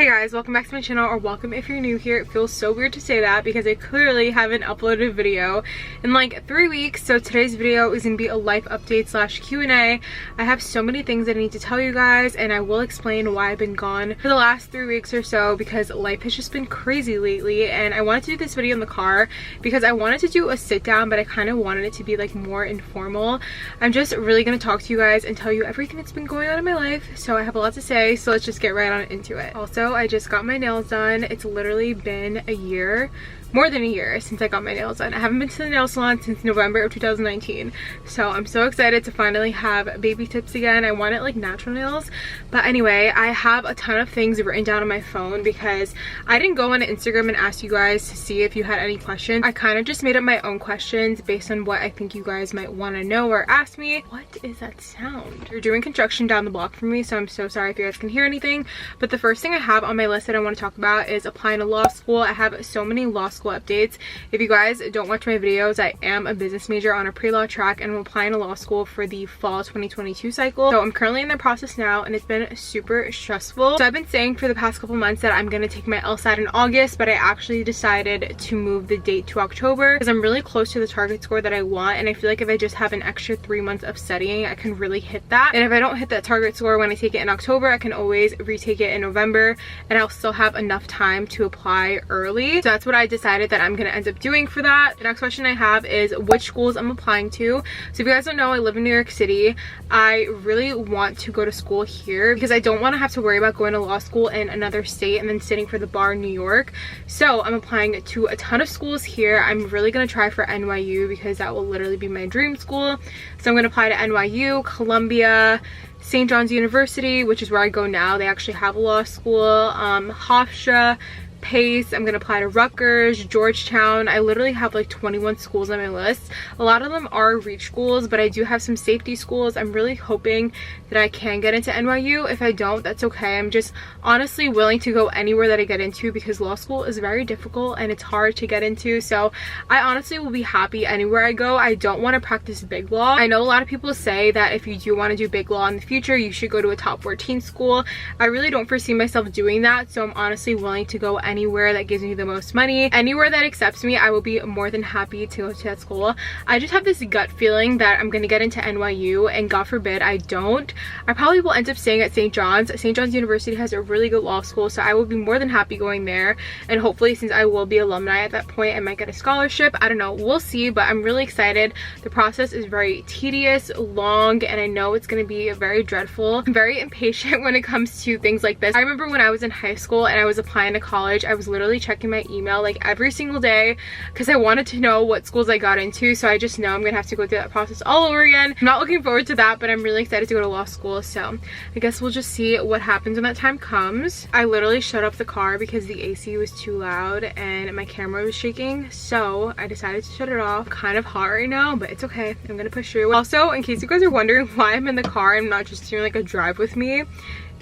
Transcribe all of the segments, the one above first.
Hey guys, welcome back to my channel, or welcome if you're new here. It feels so weird to say that because I clearly haven't uploaded a video in like 3 weeks. So today's video is gonna be a life update slash Q&A. I have so many things that I need to tell you guys, and I will explain why I've been gone for the last 3 weeks or so because life has just been crazy lately. And I wanted to do this video in the car because I wanted to do a sit down, but I kind of wanted it to be like more informal. I'm just really gonna talk to you guys and tell you everything that's been going on in my life. So I have a lot to say, so let's just get right on into it. Also, I just got my nails done. It's literally been a year, more than a year, since I got my nails done. I haven't been to the nail salon since November of 2019. So I'm so excited to finally have baby tips again. I wanted like natural nails. But anyway, I have a ton of things written down on my phone because I didn't go on Instagram and ask you guys to see if you had any questions. I kind of just made up my own questions based on what I think you guys might want to know or ask me. What is that sound? They're doing construction down the block from me, so I'm so sorry if you guys can hear anything. But the first thing I have on my list that I want to talk about is applying to law school. I have so many law school updates. If you guys don't watch my videos, I am a business major on a pre-law track and I'm applying to law school for the fall 2022 cycle. So I'm currently in the process now and it's been super stressful. So I've been saying for the past couple months that I'm gonna take my LSAT in August, but I actually decided to move the date to October because I'm really close to the target score that I want, and I feel like if I just have an extra 3 months of studying, I can really hit that. And if I don't hit that target score when I take it in October, I can always retake it in November and I'll still have enough time to apply early. So that's what I decided that I'm gonna end up doing for that. The next question I have is which schools I'm applying to. So if you guys don't know, I live in New York City. I really want to go to school here because I don't want to have to worry about going to law school in another state and then sitting for the bar in New York. So I'm applying to a ton of schools here. I'm really gonna try for NYU because that will literally be my dream school. So I'm gonna apply to NYU, Columbia, St. John's University, which is where I go now. They actually have a law school, Hofstra, Pace. I'm gonna apply to Rutgers, Georgetown. I literally have like 21 schools on my list. A lot of them are reach schools, but I do have some safety schools. I'm really hoping that I can get into NYU. If I don't, that's okay. I'm just honestly willing to go anywhere that I get into because law school is very difficult and it's hard to get into. So I honestly will be happy anywhere I go. I don't want to practice big law. I know a lot of people say that if you do want to do big law in the future, you should go to a top 14 school. I really don't foresee myself doing that. So I'm honestly willing to go anywhere that gives me the most money. Anywhere that accepts me, I will be more than happy to go to that school. I just have this gut feeling that I'm gonna get into NYU, and God forbid I don't. I probably will end up staying at St. John's. St. John's University has a really good law school, so I will be more than happy going there. And hopefully, since I will be alumni at that point, I might get a scholarship. I don't know, we'll see, but I'm really excited. The process is very tedious, long, and I know it's gonna be very dreadful. I'm very impatient when it comes to things like this. I remember when I was in high school and I was applying to college, I was literally checking my email like every single day because I wanted to know what schools I got into. So I just know I'm gonna have to go through that process all over again. I'm not looking forward to that, but I'm really excited to go to law school. So I guess we'll just see what happens when that time comes. I literally shut off the car because the AC was too loud and my camera was shaking. So I decided to shut it off. Kind of hot right now, but it's okay. I'm gonna push through. Also, in case you guys are wondering why I'm in the car and not just doing like a drive with me,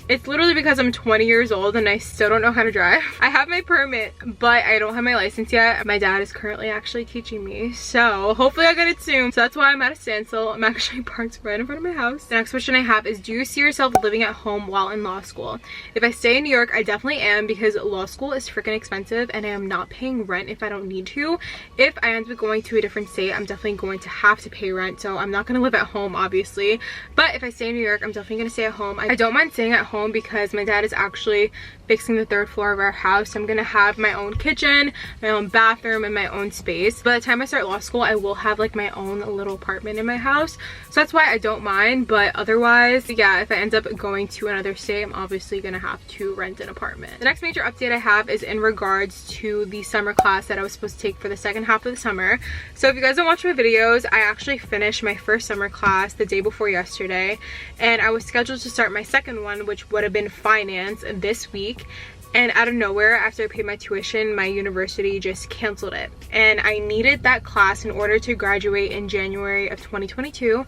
it's literally because I'm 20 years old and I still don't know how to drive. I have my permit, but I don't have my license yet. My dad is currently actually teaching me, so hopefully I'll get it soon. So that's why I'm at a standstill. I'm actually parked right in front of my house. The next question I have is, do you see yourself living at home while in law school? If I stay in New York, I definitely am because law school is freaking expensive and I am not paying rent if I don't need to. If I end up going to a different state, I'm definitely going to have to pay rent, so I'm not gonna live at home, obviously. But if I stay in New York, I'm definitely gonna stay at home. I don't mind staying at home because my dad is actually fixing the 3rd floor of our house. I'm gonna have my own kitchen, my own bathroom, and my own space. By the time I start law school, I will have like my own little apartment in my house, so that's why I don't mind. But otherwise, yeah, if I end up going to another state, I'm obviously gonna have to rent an apartment. The next major update I have is in regards to the summer class that I was supposed to take for the second half of the summer. So if you guys don't watch my videos, I actually finished my first summer class the day before yesterday, and I was scheduled to start my second one, which would have been finance, this week. And out of nowhere, after I paid my tuition, my university just canceled it. And I needed that class in order to graduate in January of 2022,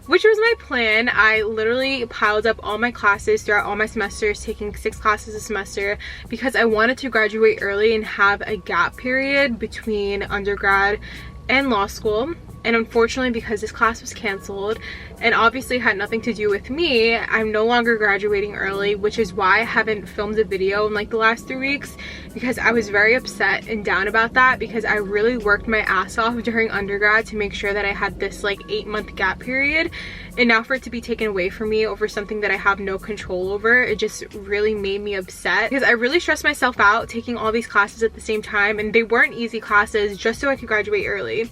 which was my plan. I literally piled up all my classes throughout all my semesters, taking 6 classes a semester because I wanted to graduate early and have a gap period between undergrad and law school. and unfortunately, because this class was canceled and obviously had nothing to do with me, I'm no longer graduating early, which is why I haven't filmed a video in like the last 3 weeks, because I was very upset and down about that, because I really worked my ass off during undergrad to make sure that I had this like 8-month gap period, and now for it to be taken away from me over something that I have no control over, it just really made me upset, because I really stressed myself out taking all these classes at the same time, and they weren't easy classes, just so I could graduate early.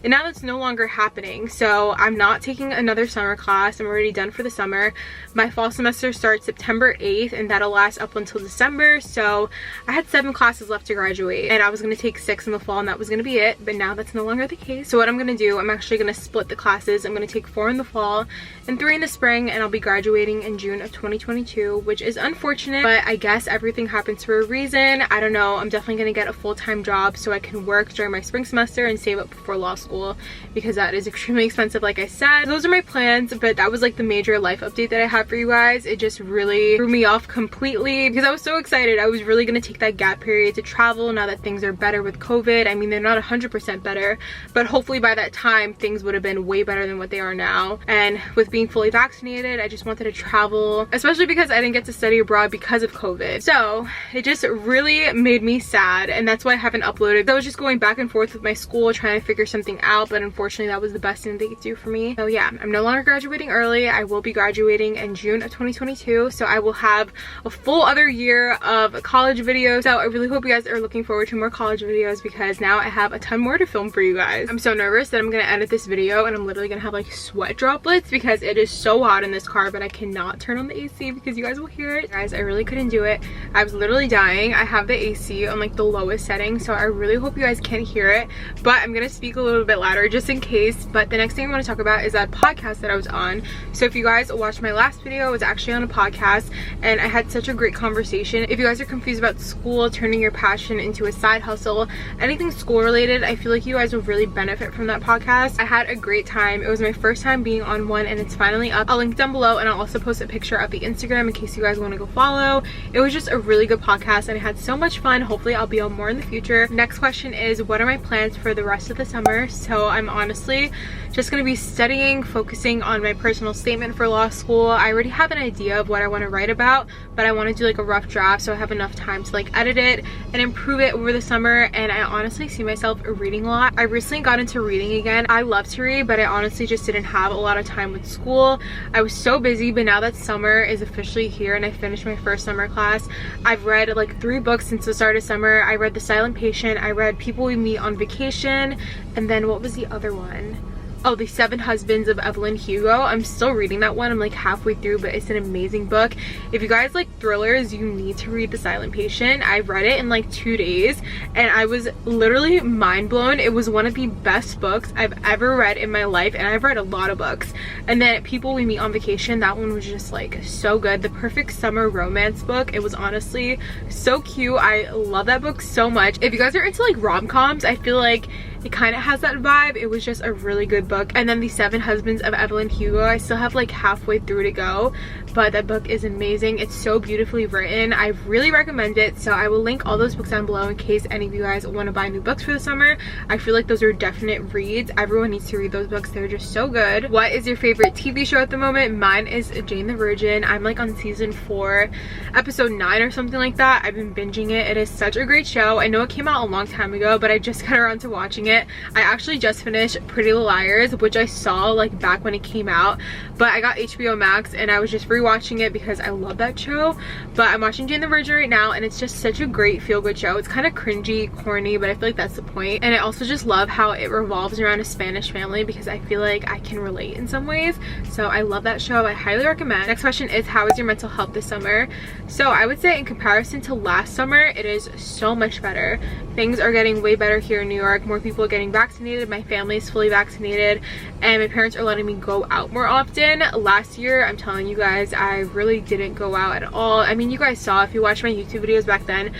And now that's no longer happening, so I'm not taking another summer class. I'm already done for the summer. My fall semester starts September 8th, and that'll last up until December, so I had 7 classes left to graduate, and I was going to take 6 in the fall, and that was going to be it, but now that's no longer the case. So what I'm going to do, I'm actually going to split the classes. I'm going to take 4 in the fall and 3 in the spring, and I'll be graduating in June of 2022, which is unfortunate, but I guess everything happens for a reason. I don't know. I'm definitely going to get a full-time job so I can work during my spring semester and save up before law school, because that is extremely expensive, like I said. Those are my plans, but that was like the major life update that I had for you guys. It just really threw me off completely, because I was so excited. I was really going to take that gap period to travel now that things are better with COVID. I mean, they're not 100% better, but hopefully by that time things would have been way better than what they are now. And with being fully vaccinated, I just wanted to travel, especially because I didn't get to study abroad because of COVID. So it just really made me sad, and that's why I haven't uploaded. I was just going back and forth with my school trying to figure something out, but unfortunately that was the best thing they could do for me. So yeah, I'm no longer graduating early. I will be graduating in June of 2022, so I will have a full other year of college videos. So I really hope you guys are looking forward to more college videos, because now I have a ton more to film for you guys. I'm so nervous that I'm gonna edit this video and I'm literally gonna have like sweat droplets, because it is so hot in this car, but I cannot turn on the AC because you guys will hear it. Guys, I really couldn't do it. I was literally dying. I have the AC on like the lowest setting, so I really hope you guys can hear it, but I'm gonna speak a little bit louder just in case. But the next thing I want to talk about is that podcast that I was on. So if you guys watched my last video, I was actually on a podcast and I had such a great conversation. If you guys are confused about school, turning your passion into a side hustle, anything school related, I feel like you guys will really benefit from that podcast. I had a great time. It was my first time being on one, and it's finally up. I'll link down below, and I'll also post a picture of the Instagram in case you guys want to go follow. It was just a really good podcast and I had so much fun. Hopefully I'll be on more in the future. Next question is, what are my plans for the rest of the summer? So I'm honestly just going to be studying, focusing on my personal statement for law school. I already have an idea of what I want to write about, but I want to do like a rough draft so I have enough time to like edit it and improve it over the summer. And I honestly see myself reading a lot. I recently got into reading again. I love to read, but I honestly just didn't have a lot of time with school. I was so busy, but now that summer is officially here and I finished my first summer class, I've read like 3 books since the start of summer. I read The Silent Patient, I read People We Meet on Vacation, and then what was the other one? Oh, The 7 Husbands of Evelyn Hugo. I'm still reading that one. I'm like halfway through, but it's an amazing book. If you guys like thrillers, you need to read The Silent Patient. I read it in like 2 days and I was literally mind blown. It was one of the best books I've ever read in my life, and I've read a lot of books. And then People We Meet on Vacation, that one was just like so good. The perfect summer romance book. It was honestly so cute. I love that book so much. If you guys are into like rom-coms, I feel like it kind of has that vibe. It was just a really good book. And then The 7 Husbands of Evelyn Hugo, I still have like halfway through to go, but that book is amazing. It's so beautifully written. I really recommend it. So I will link all those books down below in case any of you guys want to buy new books for the summer. I feel like those are definite reads. Everyone needs to read those books. They're just so good. What is your favorite TV show at the moment? Mine is Jane the Virgin. I'm like on season 4, episode 9 or something like that. I've been binging it. It is such a great show. I know it came out a long time ago, but I just got around to watching it. I actually just finished Pretty Little Liars, which I saw like back when it came out, but I got HBO Max and I was just rewatching it because I love that show. But I'm watching Jane the Virgin right now, and it's just such a great feel-good show. It's kind of cringy, corny, but I feel like that's the point. And I also just love how it revolves around a Spanish family, because I feel like I can relate in some ways. So I love that show. I highly recommend. Next question is, how is your mental health this summer? So I would say in comparison to last summer, it is so much better. Things are getting way better here in New York. More people are getting vaccinated. My family is fully vaccinated, and my parents are letting me go out more often. Last year, I'm telling you guys, I really didn't go out at all. I mean, you guys saw if you watched my YouTube videos back then,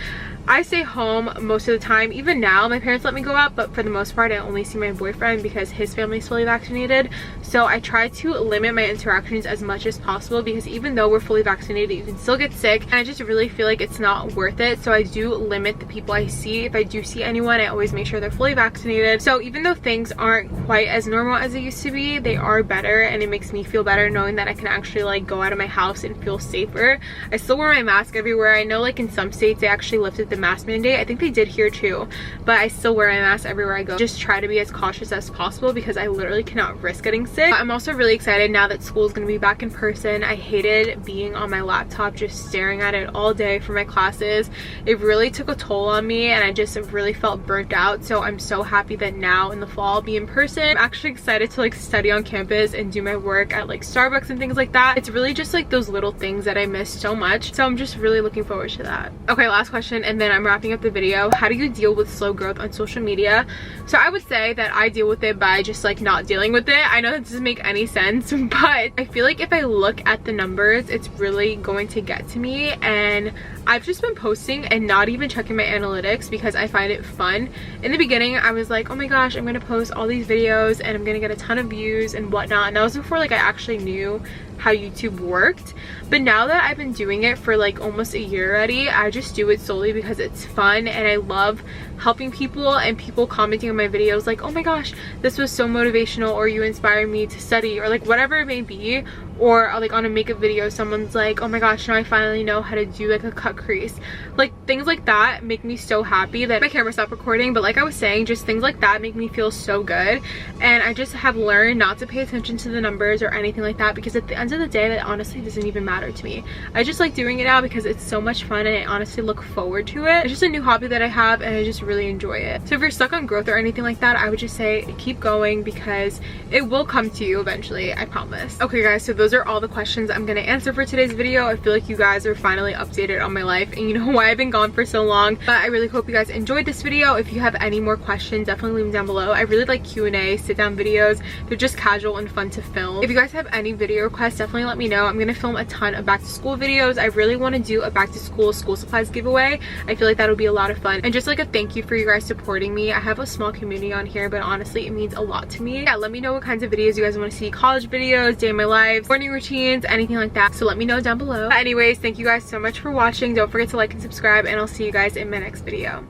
I stay home most of the time. Even now, my parents let me go out, but for the most part, I only see my boyfriend because his family is fully vaccinated. So I try to limit my interactions as much as possible, because even though we're fully vaccinated, you can still get sick, and I just really feel like it's not worth it. So I do limit the people I see. If I do see anyone, I always make sure they're fully vaccinated vaccinated. So even though things aren't quite as normal as they used to be, they are better, and it makes me feel better knowing that I can actually like go out of my house and feel safer. I still wear my mask everywhere. I know like in some states they actually lifted the mask mandate. I think they did here too, but I still wear my mask everywhere I go. Just try to be as cautious as possible because I literally cannot risk getting sick. But I'm also really excited now that school is going to be back in person. I hated being on my laptop just staring at it all day for my classes. It really took a toll on me, and I just really felt burnt out. So I'm so happy that now in the fall I'll be in person. I'm actually excited to like study on campus and do my work at like Starbucks and things like that. It's really just like those little things that I miss so much. So I'm just really looking forward to that. Okay, last question and then I'm wrapping up the video. How do you deal with slow growth on social media? So I would say that I deal with it by just like not dealing with it. I know that doesn't make any sense, but I feel like if I look at the numbers, it's really going to get to me. And I've just been posting and not even checking my analytics because I find it fun. In the beginning, I was like, oh my gosh, I'm gonna post all these videos and I'm gonna get a ton of views and whatnot. And that was before like I actually knew how YouTube worked. But now that I've been doing it for like almost a year already, I just do it solely because it's fun and I love helping people, and people commenting on my videos like, oh my gosh, this was so motivational, or you inspired me to study, or like whatever it may be. Or like on a makeup video, someone's like, oh my gosh, now I finally know how to do like a cut crease. Like things like that make me so happy that my camera stopped recording. But like I was saying, just things like that make me feel so good. And I just have learned not to pay attention to the numbers or anything like that, because at the end of the day, that honestly doesn't even matter to me. I just like doing it now because it's so much fun and I honestly look forward to it. It's just a new hobby that I have and I just really enjoy it. So if you're stuck on growth or anything like that, I would just say keep going because it will come to you eventually, I promise. Okay guys, so those are all the questions I'm gonna answer for today's video. I feel like you guys are finally updated on my life and you know why I've been gone for so long. But I really hope you guys enjoyed this video. If you have any more questions, definitely leave them down below. I really like Q&A, sit down videos. They're just casual and fun to film. If you guys have any video requests, definitely let me know. I'm gonna film a ton of back to school videos. I really want to do a back to school supplies giveaway. I feel like that would be a lot of fun, and just like a thank you for you guys supporting me. I have a small community on here, but honestly it means a lot to me. Yeah, let me know what kinds of videos you guys want to see. College videos, day in my life, morning routines, anything like that. So let me know down below. But anyways, thank you guys so much for watching. Don't forget to like and subscribe, and I'll see you guys in my next video.